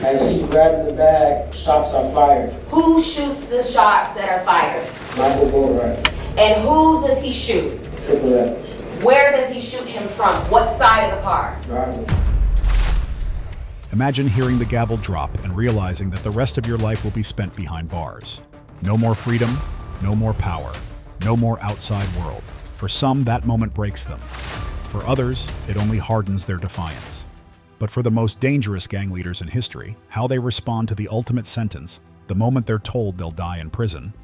As he's grabbing the bag, shots are fired. Who shoots the shots that are fired? Michael Boatwright. And who does he shoot? Triple X. Where does he shoot him from? What side of the car? Driver. Imagine hearing the gavel drop and realizing that the rest of your life will be spent behind bars. No more freedom, no more power, no more outside world. For some, that moment breaks them. For others, it only hardens their defiance. But for the most dangerous gang leaders in history, how they respond to the ultimate sentence, the moment they're told they'll die in prison,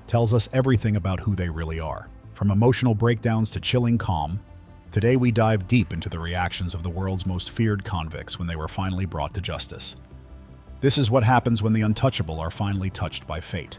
tells us everything about who they really are. From emotional breakdowns to chilling calm, today we dive deep into the reactions of the world's most feared convicts when they were finally brought to justice. This is what happens when the untouchable are finally touched by fate.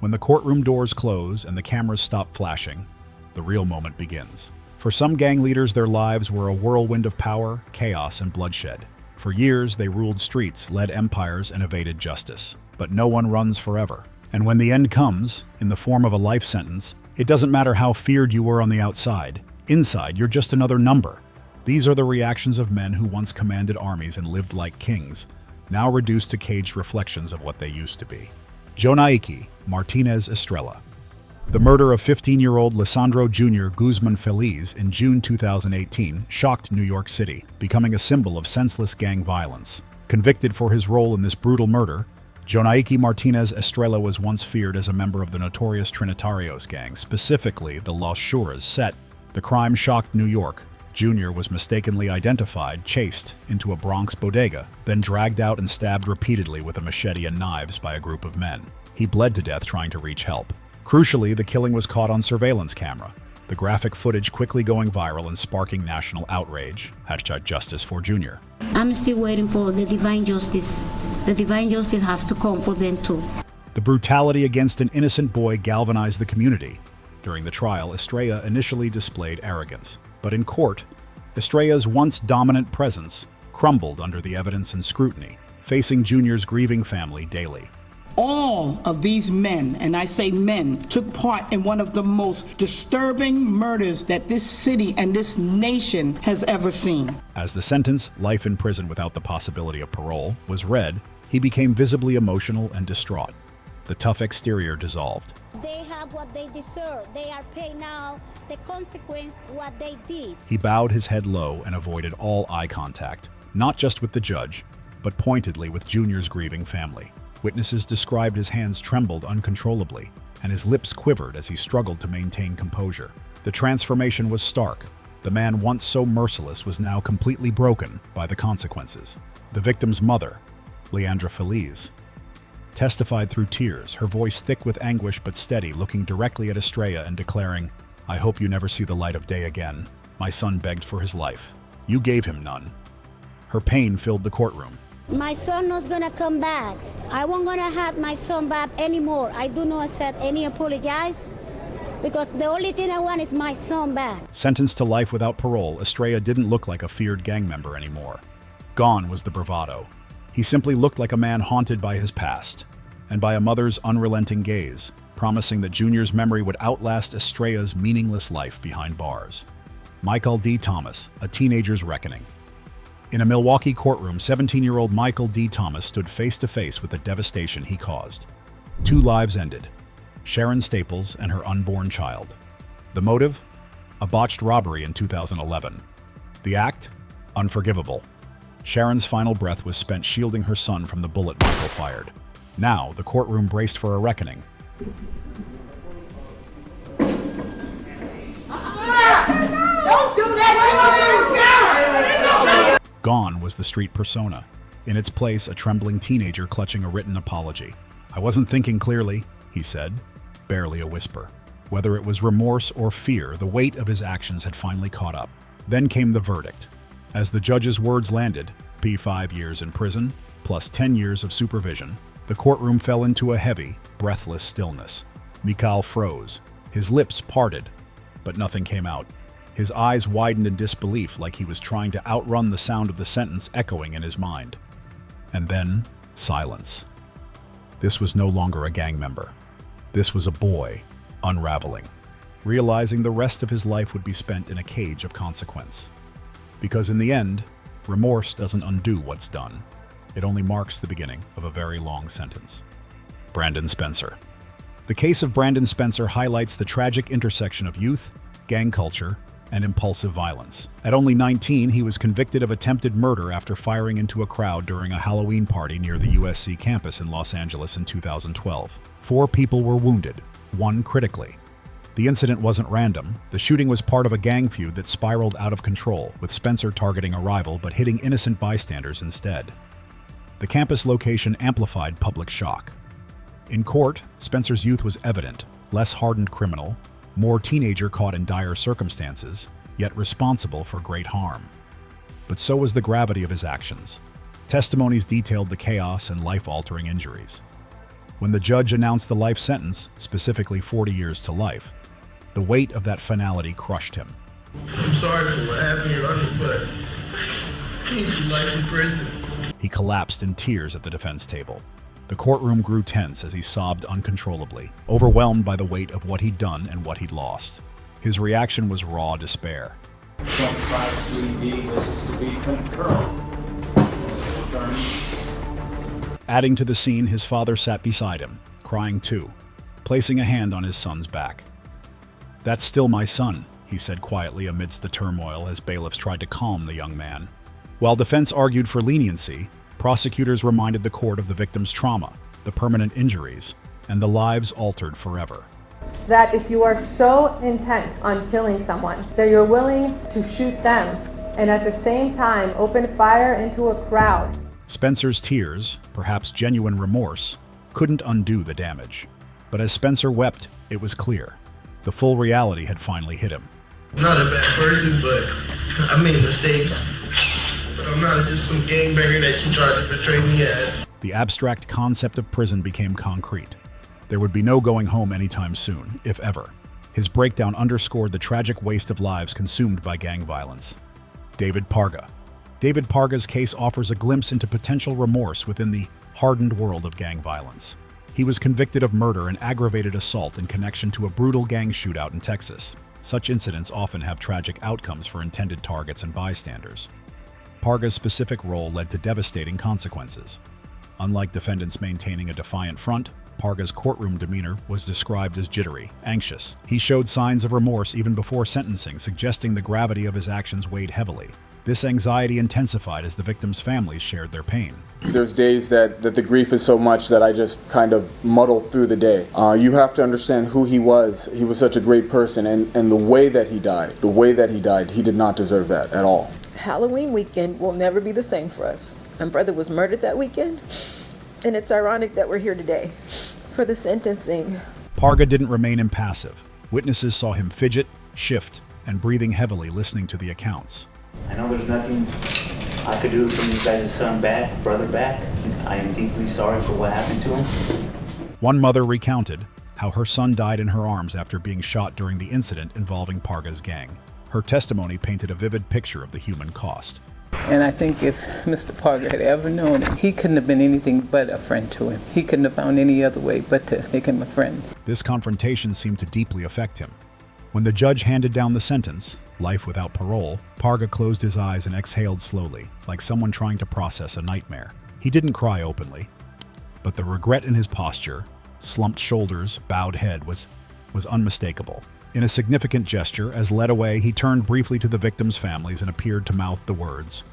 When the courtroom doors close and the cameras stop flashing, the real moment begins. For some gang leaders, their lives were a whirlwind of power, chaos, and bloodshed. For years, they ruled streets, led empires, and evaded justice. But no one runs forever. And when the end comes, in the form of a life sentence, it doesn't matter how feared you were on the outside. Inside, you're just another number. These are the reactions of men who once commanded armies and lived like kings, now reduced to caged reflections of what they used to be. Jonaiki, Martinez, Estrella. The murder of 15-year-old Lisandro Jr. Guzmán Feliz in June 2018 shocked New York City, becoming a symbol of senseless gang violence. Convicted for his role in this brutal murder, Jonaiki Martinez Estrella was once feared as a member of the notorious Trinitarios gang, specifically the Los Suras set. The crime shocked New York. Jr. was mistakenly identified, chased into a Bronx bodega, then dragged out and stabbed repeatedly with a machete and knives by a group of men. He bled to death trying to reach help. Crucially, the killing was caught on surveillance camera, the graphic footage quickly going viral and sparking national outrage. #Justice for Jr. I'm still waiting for the divine justice. The divine justice has to come for them too. The brutality against an innocent boy galvanized the community. During the trial, Estrella initially displayed arrogance, but in court, Estrella's once dominant presence crumbled under the evidence and scrutiny, facing Junior's grieving family daily. All of these men, and I say men, took part in one of the most disturbing murders that this city and this nation has ever seen. As the sentence, life in prison without the possibility of parole, was read, he became visibly emotional and distraught. The tough exterior dissolved. They have what they deserve. They are paid now the consequence what they did. He bowed his head low and avoided all eye contact, not just with the judge, but pointedly with Junior's grieving family. Witnesses described his hands trembled uncontrollably, and his lips quivered as he struggled to maintain composure. The transformation was stark. The man once so merciless was now completely broken by the consequences. The victim's mother, Leandra Feliz, testified through tears, her voice thick with anguish but steady, looking directly at Estrella and declaring, "I hope you never see the light of day again. My son begged for his life. You gave him none." Her pain filled the courtroom. My son not gonna come back. I won't gonna have my son back anymore. I do not accept any apologize because the only thing I want is my son back. Sentenced to life without parole, Estrella didn't look like a feared gang member anymore. Gone was the bravado. He simply looked like a man haunted by his past and by a mother's unrelenting gaze, promising that Junior's memory would outlast Estrella's meaningless life behind bars. Michael D. Thomas, A Teenager's Reckoning. In a Milwaukee courtroom, 17-year-old Michael D. Thomas stood face-to-face with the devastation he caused. 2 lives ended, Sharon Staples and her unborn child. The motive? A botched robbery in 2011. The act? Unforgivable. Sharon's final breath was spent shielding her son from the bullet Michael fired. Now, the courtroom braced for a reckoning. Don't do that! Gone was the street persona. In its place, a trembling teenager clutching a written apology. "I wasn't thinking clearly," he said, barely a whisper. Whether it was remorse or fear, the weight of his actions had finally caught up. Then came the verdict. As the judge's words landed, P5 years in prison, plus 10 years of supervision, the courtroom fell into a heavy, breathless stillness. Mikal froze. His lips parted, but nothing came out. His eyes widened in disbelief, like he was trying to outrun the sound of the sentence echoing in his mind. And then, silence. This was no longer a gang member. This was a boy, unraveling, realizing the rest of his life would be spent in a cage of consequence. Because in the end, remorse doesn't undo what's done. It only marks the beginning of a very long sentence. Brandon Spencer. The case of Brandon Spencer highlights the tragic intersection of youth, gang culture, and impulsive violence. At only 19, he was convicted of attempted murder after firing into a crowd during a Halloween party near the USC campus in Los Angeles in 2012. 4 people were wounded, 1 critically. The incident wasn't random. The shooting was part of a gang feud that spiraled out of control, with Spencer targeting a rival but hitting innocent bystanders instead. The campus location amplified public shock. In court, Spencer's youth was evident, less hardened criminal, more teenager caught in dire circumstances, yet responsible for great harm. But so was the gravity of his actions. Testimonies detailed the chaos and life-altering injuries. When the judge announced the life sentence, specifically 40 years to life, the weight of that finality crushed him. I'm sorry for what happened, Your Honor, but I need you life in prison. He collapsed in tears at the defense table. The courtroom grew tense as he sobbed uncontrollably, overwhelmed by the weight of what he'd done and what he'd lost. His reaction was raw despair. 25 was to be concurrent. Adding to the scene, his father sat beside him, crying too, placing a hand on his son's back. "That's still my son," he said quietly amidst the turmoil as bailiffs tried to calm the young man. While defense argued for leniency, prosecutors reminded the court of the victim's trauma, the permanent injuries, and the lives altered forever. That if you are so intent on killing someone that you're willing to shoot them and at the same time open fire into a crowd. Spencer's tears, perhaps genuine remorse, couldn't undo the damage. But as Spencer wept, it was clear. The full reality had finally hit him. I'm not a bad person, but I made mistakes. But I'm not just some gangbanger that you tried to portray me as. The abstract concept of prison became concrete. There would be no going home anytime soon, if ever. His breakdown underscored the tragic waste of lives consumed by gang violence. David Parga. David Parga's case offers a glimpse into potential remorse within the hardened world of gang violence. He was convicted of murder and aggravated assault in connection to a brutal gang shootout in Texas. Such incidents often have tragic outcomes for intended targets and bystanders. Parga's specific role led to devastating consequences. Unlike defendants maintaining a defiant front, Parga's courtroom demeanor was described as jittery, anxious. He showed signs of remorse even before sentencing, suggesting the gravity of his actions weighed heavily. This anxiety intensified as the victims' families shared their pain. There's days that the grief is so much that I just kind of muddle through the day. You have to understand who he was. He was such a great person, and the way that he died, he did not deserve that at all. Halloween weekend will never be the same for us. My brother was murdered that weekend, and it's ironic that we're here today for the sentencing. Parga didn't remain impassive. Witnesses saw him fidget, shift, and breathing heavily listening to the accounts. I know there's nothing I could do to bring you guys' brother back. I am deeply sorry for what happened to him. One mother recounted how her son died in her arms after being shot during the incident involving Parga's gang. Her testimony painted a vivid picture of the human cost. And I think if Mr. Parga had ever known it, he couldn't have been anything but a friend to him. He couldn't have found any other way but to make him a friend. This confrontation seemed to deeply affect him. When the judge handed down the sentence, life without parole, Parga closed his eyes and exhaled slowly, like someone trying to process a nightmare. He didn't cry openly, but the regret in his posture, slumped shoulders, bowed head was unmistakable. In a significant gesture, as led away, he turned briefly to the victims' families and appeared to mouth the words,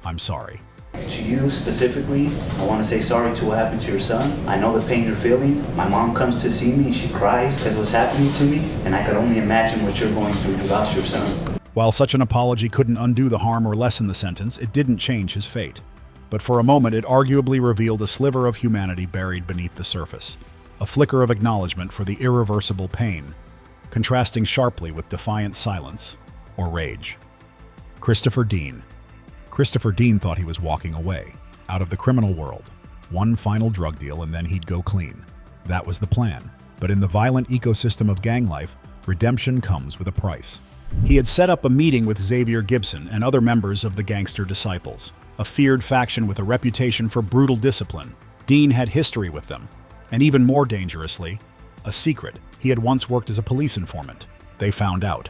"I'm sorry." To you specifically, I want to say sorry to what happened to your son. I know the pain you're feeling. My mom comes to see me, she cries because what's happening to me, and I could only imagine what you're going through. You lost your son. While such an apology couldn't undo the harm or lessen the sentence, it didn't change his fate. But for a moment, it arguably revealed a sliver of humanity buried beneath the surface, a flicker of acknowledgement for the irreversible pain, contrasting sharply with defiant silence or rage. Christopher Dean. Christopher Dean thought he was walking away, out of the criminal world. One final drug deal and then he'd go clean. That was the plan. But in the violent ecosystem of gang life, redemption comes with a price. He had set up a meeting with Xavier Gibson and other members of the Gangster Disciples, a feared faction with a reputation for brutal discipline. Dean had history with them, and even more dangerously, a secret. He had once worked as a police informant. They found out.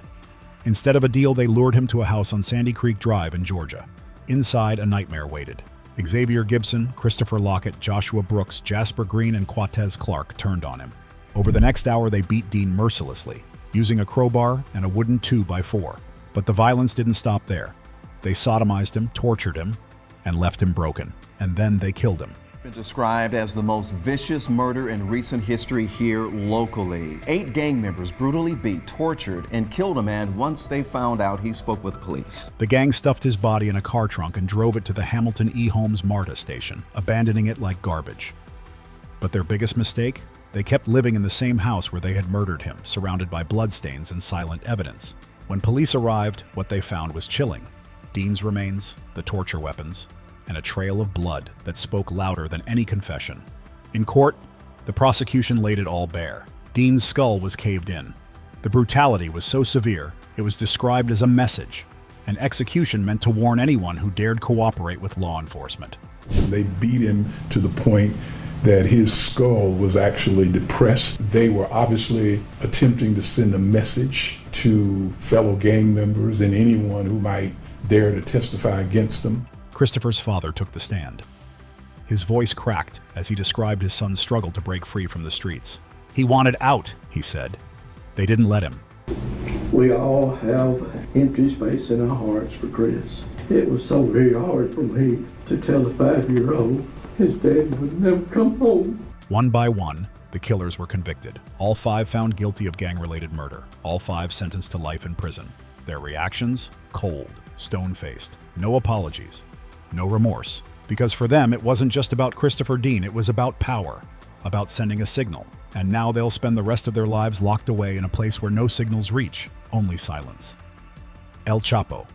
Instead of a deal, they lured him to a house on Sandy Creek Drive in Georgia. Inside, a nightmare waited. Xavier Gibson, Christopher Lockett, Joshua Brooks, Jasper Green, and Quatez Clark turned on him. Over the next hour, they beat Dean mercilessly, using a crowbar and a wooden 2x4. But the violence didn't stop there. They sodomized him, tortured him, and left him broken. And then they killed him. Been described as the most vicious murder in recent history here locally. 8 gang members brutally beat, tortured, and killed a man once they found out he spoke with police. The gang stuffed his body in a car trunk and drove it to the Hamilton E. Holmes MARTA station, abandoning it like garbage. But their biggest mistake? They kept living in the same house where they had murdered him, surrounded by bloodstains and silent evidence. When police arrived, what they found was chilling. Dean's remains, the torture weapons, and a trail of blood that spoke louder than any confession. In court, the prosecution laid it all bare. Dean's skull was caved in. The brutality was so severe, it was described as a message, an execution meant to warn anyone who dared cooperate with law enforcement. They beat him to the point that his skull was actually depressed. They were obviously attempting to send a message to fellow gang members and anyone who might dare to testify against them. Christopher's father took the stand. His voice cracked as he described his son's struggle to break free from the streets. He wanted out, he said. They didn't let him. We all have empty space in our hearts for Chris. It was so very hard for me to tell a 5-year-old his daddy would never come home. One by one, the killers were convicted. All 5 found guilty of gang-related murder. All 5 sentenced to life in prison. Their reactions? Cold, stone-faced. No apologies. No remorse. Because for them, it wasn't just about Christopher Dean, it was about power, about sending a signal. And now they'll spend the rest of their lives locked away in a place where no signals reach, only silence. El Chapo.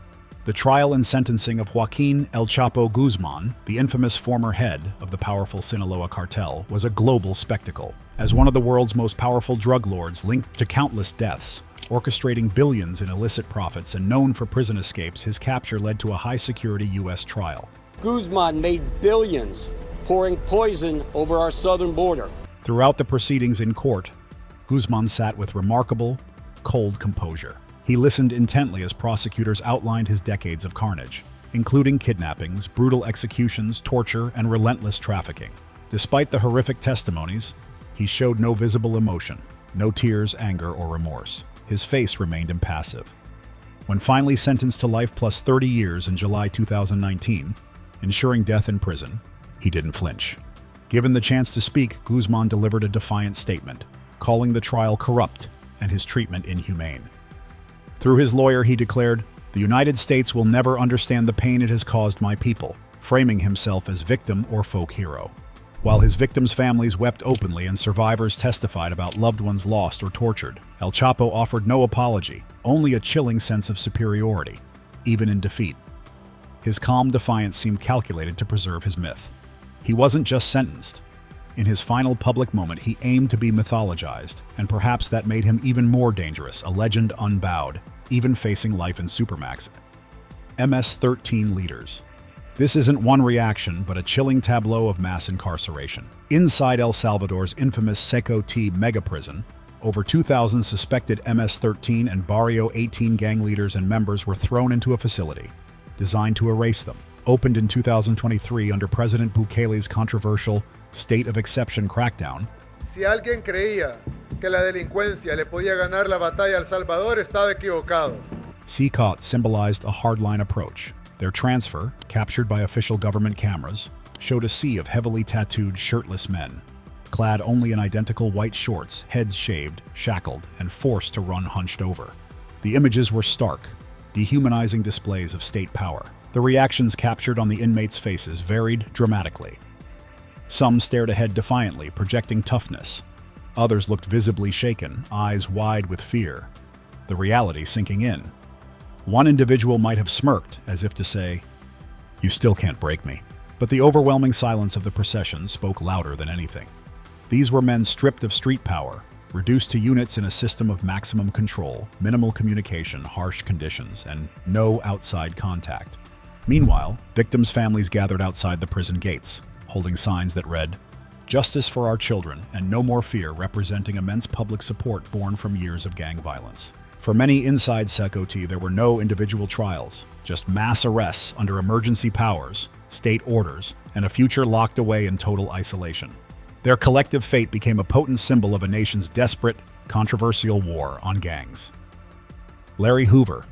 The trial and sentencing of Joaquín El Chapo Guzmán, the infamous former head of the powerful Sinaloa cartel, was a global spectacle. As one of the world's most powerful drug lords linked to countless deaths, orchestrating billions in illicit profits and known for prison escapes, his capture led to a high-security U.S. trial. Guzmán made billions pouring poison over our southern border. Throughout the proceedings in court, Guzmán sat with remarkable, cold composure. He listened intently as prosecutors outlined his decades of carnage, including kidnappings, brutal executions, torture, and relentless trafficking. Despite the horrific testimonies, he showed no visible emotion, no tears, anger, or remorse. His face remained impassive. When finally sentenced to life plus 30 years in July 2019, ensuring death in prison, he didn't flinch. Given the chance to speak, Guzmán delivered a defiant statement, calling the trial corrupt and his treatment inhumane. Through his lawyer, he declared, "The United States will never understand the pain it has caused my people," framing himself as victim or folk hero. While his victims' families wept openly and survivors testified about loved ones lost or tortured, El Chapo offered no apology, only a chilling sense of superiority, even in defeat. His calm defiance seemed calculated to preserve his myth. He wasn't just sentenced. In his final public moment, he aimed to be mythologized, and perhaps that made him even more dangerous, a legend unbowed, even facing life in Supermax. MS-13 leaders. This isn't one reaction, but a chilling tableau of mass incarceration. Inside El Salvador's infamous CECOT mega prison, over 2,000 suspected MS-13 and Barrio 18 gang leaders and members were thrown into a facility designed to erase them. Opened in 2023 under President Bukele's controversial state of exception crackdown. Si alguien creía que la delincuencia le podía ganar la batalla a El Salvador, estaba equivocado. CECOT symbolized a hardline approach. Their transfer, captured by official government cameras, showed a sea of heavily tattooed, shirtless men, clad only in identical white shorts, heads shaved, shackled, and forced to run hunched over. The images were stark, dehumanizing displays of state power. The reactions captured on the inmates' faces varied dramatically. Some stared ahead defiantly, projecting toughness. Others looked visibly shaken, eyes wide with fear, the reality sinking in. One individual might have smirked, as if to say, "You still can't break me." But the overwhelming silence of the procession spoke louder than anything. These were men stripped of street power, reduced to units in a system of maximum control, minimal communication, harsh conditions, and no outside contact. Meanwhile, victims' families gathered outside the prison gates, holding signs that read, "Justice for our children and no more fear," representing immense public support born from years of gang violence. For many inside CECOT, there were no individual trials, just mass arrests under emergency powers, state orders, and a future locked away in total isolation. Their collective fate became a potent symbol of a nation's desperate, controversial war on gangs. Larry Hoover.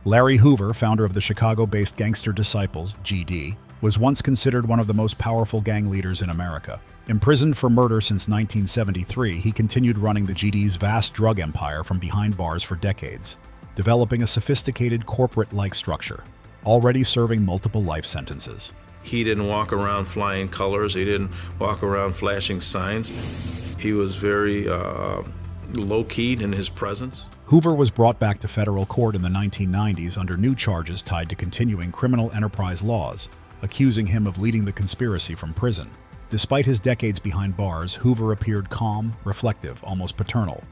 Larry Hoover, founder of the Chicago-based Gangster Disciples, GD, was once considered one of the most powerful gang leaders in America. Imprisoned for murder since 1973, he continued running the GD's vast drug empire from behind bars for decades, developing a sophisticated corporate-like structure, already serving multiple life sentences. He didn't walk around flying colors. He didn't walk around flashing signs. He was very low-keyed in his presence. Hoover was brought back to federal court in the 1990s under new charges tied to continuing criminal enterprise laws, accusing him of leading the conspiracy from prison. Despite his decades behind bars, Hoover appeared calm, reflective, almost paternal,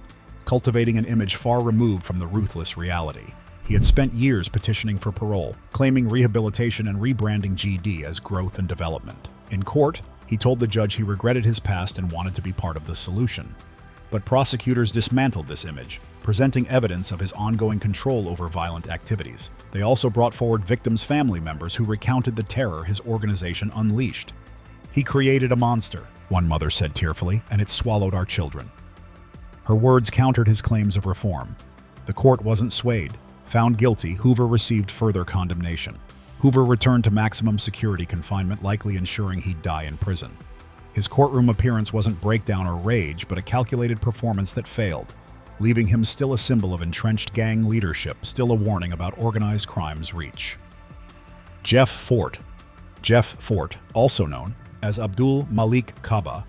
cultivating an image far removed from the ruthless reality. He had spent years petitioning for parole, claiming rehabilitation and rebranding GD as growth and development. In court, he told the judge he regretted his past and wanted to be part of the solution. But prosecutors dismantled this image, presenting evidence of his ongoing control over violent activities. They also brought forward victims' family members who recounted the terror his organization unleashed. "He created a monster," one mother said tearfully, "and it swallowed our children." Her words countered his claims of reform. The court wasn't swayed. Found guilty, Hoover received further condemnation. Hoover returned to maximum security confinement, likely ensuring he'd die in prison. His courtroom appearance wasn't breakdown or rage, but a calculated performance that failed, leaving him still a symbol of entrenched gang leadership, still a warning about organized crime's reach. Jeff Fort. Jeff Fort, also known as Abdul Malik Kaba,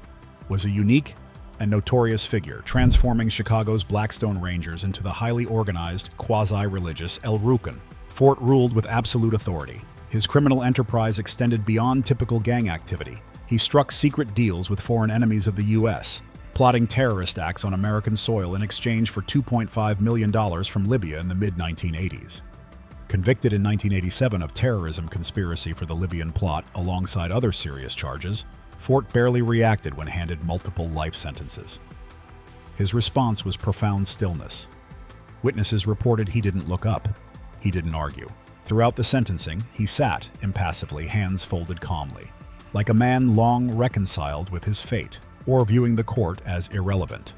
was a unique and notorious figure, transforming Chicago's Blackstone Rangers into the highly organized, quasi-religious El Rukn. Fort ruled with absolute authority. His criminal enterprise extended beyond typical gang activity. He struck secret deals with foreign enemies of the U.S., plotting terrorist acts on American soil in exchange for $2.5 million from Libya in the mid-1980s. Convicted in 1987 of terrorism conspiracy for the Libyan plot alongside other serious charges, Fort barely reacted when handed multiple life sentences. His response was profound stillness. Witnesses reported he didn't look up. He didn't argue. Throughout the sentencing, he sat impassively, hands folded calmly, like a man long reconciled with his fate, or viewing the court as irrelevant.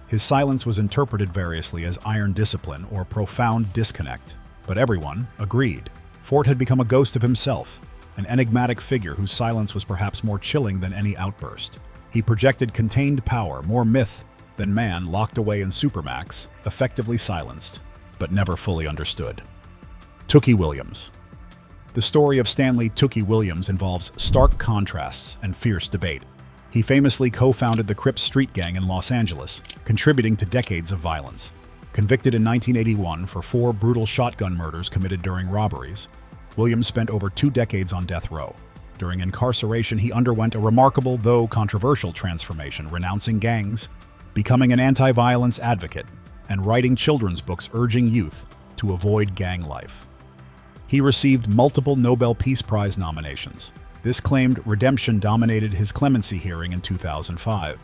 His silence was interpreted variously as iron discipline or profound disconnect, but everyone agreed. Fort had become a ghost of himself, an enigmatic figure whose silence was perhaps more chilling than any outburst. He projected contained power, more myth than man, locked away in supermax, effectively silenced, but never fully understood. Tookie Williams. The story of Stanley Tookie Williams involves stark contrasts and fierce debate. He famously co-founded the Crips street gang in Los Angeles, contributing to decades of violence. Convicted in 1981 for 4 brutal shotgun murders committed during robberies, Williams spent over 2 decades on death row. During incarceration, he underwent a remarkable, though controversial, transformation, renouncing gangs, becoming an anti-violence advocate, and writing children's books urging youth to avoid gang life. He received multiple Nobel Peace Prize nominations. This claimed redemption dominated his clemency hearing in 2005.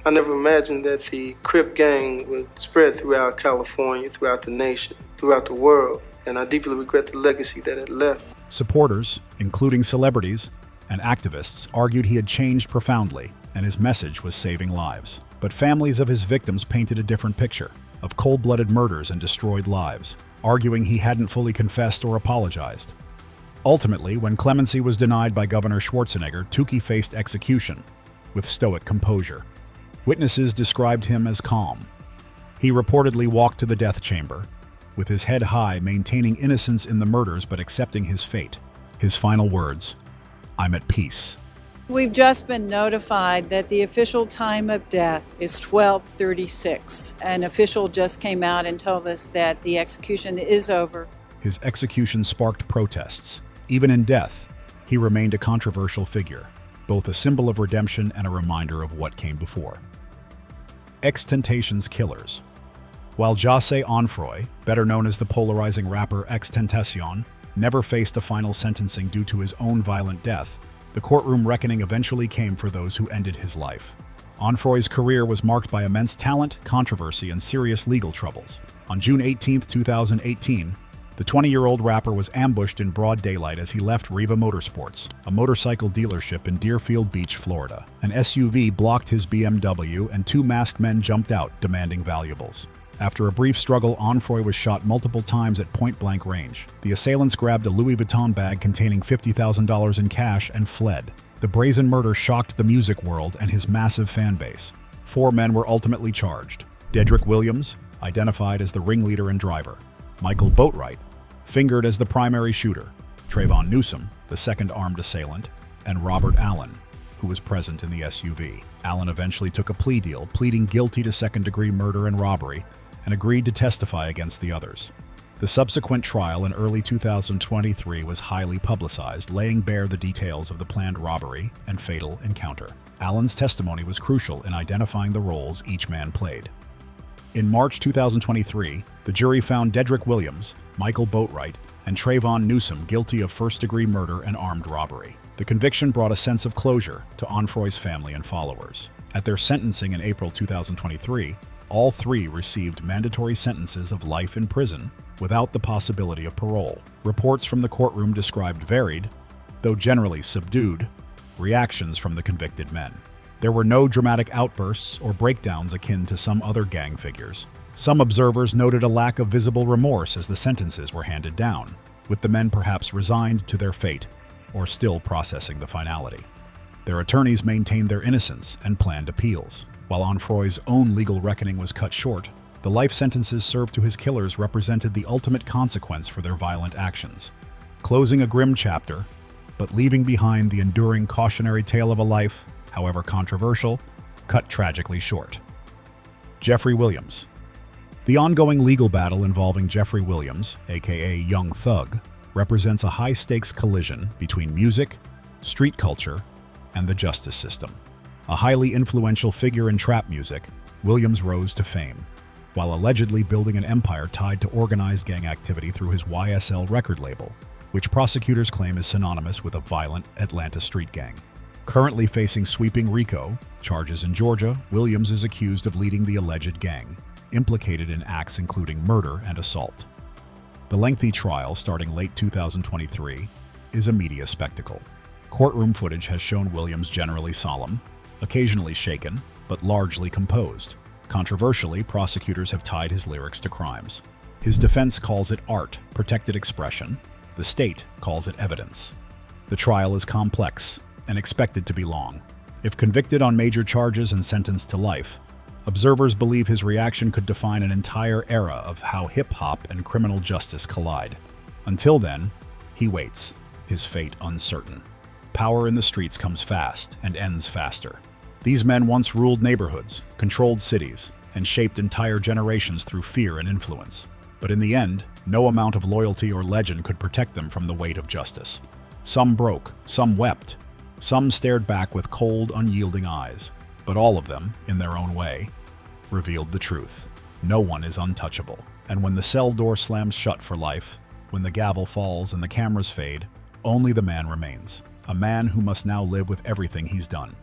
I never imagined that the Crip gang would spread throughout California, throughout the nation, throughout the world, and I deeply regret the legacy that it left. Supporters, including celebrities and activists, argued he had changed profoundly, and his message was saving lives. But families of his victims painted a different picture, of cold-blooded murders and destroyed lives, arguing he hadn't fully confessed or apologized. Ultimately, when clemency was denied by Governor Schwarzenegger, Tookie faced execution with stoic composure. Witnesses described him as calm. He reportedly walked to the death chamber, with his head high, maintaining innocence in the murders but accepting his fate. His final words, "I'm at peace." We've just been notified that the official time of death is 12:36. An official just came out and told us that the execution is over. His execution sparked protests. Even in death, he remained a controversial figure, both a symbol of redemption and a reminder of what came before. XXXTentacion's killers. While Jose Onfroy, better known as the polarizing rapper XXXTentacion, never faced a final sentencing due to his own violent death, the courtroom reckoning eventually came for those who ended his life. Onfroy's career was marked by immense talent, controversy, and serious legal troubles. On June 18, 2018, The 20-year-old rapper was ambushed in broad daylight as he left Riva Motorsports, a motorcycle dealership in Deerfield Beach, Florida. An SUV blocked his BMW and 2 masked men jumped out, demanding valuables. After a brief struggle, Onfroy was shot multiple times at point-blank range. The assailants grabbed a Louis Vuitton bag containing $50,000 in cash and fled. The brazen murder shocked the music world and his massive fan base. 4 men were ultimately charged. Tookie Williams, identified as the ringleader and driver. Michael Boatwright, fingered as the primary shooter. Trayvon Newsom, the second armed assailant. And Robert Allen, who was present in the SUV. Allen eventually took a plea deal, pleading guilty to second-degree murder and robbery, and agreed to testify against the others. The subsequent trial in early 2023 was highly publicized, laying bare the details of the planned robbery and fatal encounter. Allen's testimony was crucial in identifying the roles each man played. In March 2023, the jury found Tookie Williams, Michael Boatwright, and Trayvon Newsom guilty of first-degree murder and armed robbery. The conviction brought a sense of closure to Onfroy's family and followers. At their sentencing in April 2023, all 3 received mandatory sentences of life in prison without the possibility of parole. Reports from the courtroom described varied, though generally subdued, reactions from the convicted men. There were no dramatic outbursts or breakdowns akin to some other gang figures. Some observers noted a lack of visible remorse as the sentences were handed down, with the men perhaps resigned to their fate or still processing the finality. Their attorneys maintained their innocence and planned appeals. While Onfroy's own legal reckoning was cut short, the life sentences served to his killers represented the ultimate consequence for their violent actions, closing a grim chapter, but leaving behind the enduring cautionary tale of a life, however controversial, cut tragically short. Jeffery Williams. The ongoing legal battle involving Jeffery Williams, aka Young Thug, represents a high-stakes collision between music, street culture, and the justice system. A highly influential figure in trap music, Williams rose to fame, while allegedly building an empire tied to organized gang activity through his YSL record label, which prosecutors claim is synonymous with a violent Atlanta street gang. Currently facing sweeping RICO charges in Georgia, Williams is accused of leading the alleged gang, implicated in acts including murder and assault. The lengthy trial, starting late 2023, is a media spectacle. Courtroom footage has shown Williams generally solemn, occasionally shaken, but largely composed. Controversially, prosecutors have tied his lyrics to crimes. His defense calls it art, protected expression. The state calls it evidence. The trial is complex and expected to be long. If convicted on major charges and sentenced to life, observers believe his reaction could define an entire era of how hip-hop and criminal justice collide. Until then, he waits, his fate uncertain. Power in the streets comes fast and ends faster. These men once ruled neighborhoods, controlled cities, and shaped entire generations through fear and influence. But in the end, no amount of loyalty or legend could protect them from the weight of justice. Some broke, some wept, some stared back with cold, unyielding eyes, but all of them, in their own way, revealed the truth. No one is untouchable. And when the cell door slams shut for life, when the gavel falls and the cameras fade, only the man remains. A man who must now live with everything he's done.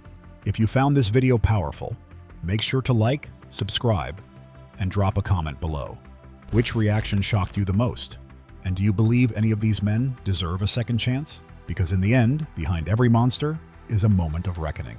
If you found this video powerful, make sure to like, subscribe, and drop a comment below. Which reaction shocked you the most? And do you believe any of these men deserve a second chance? Because in the end, behind every monster is a moment of reckoning.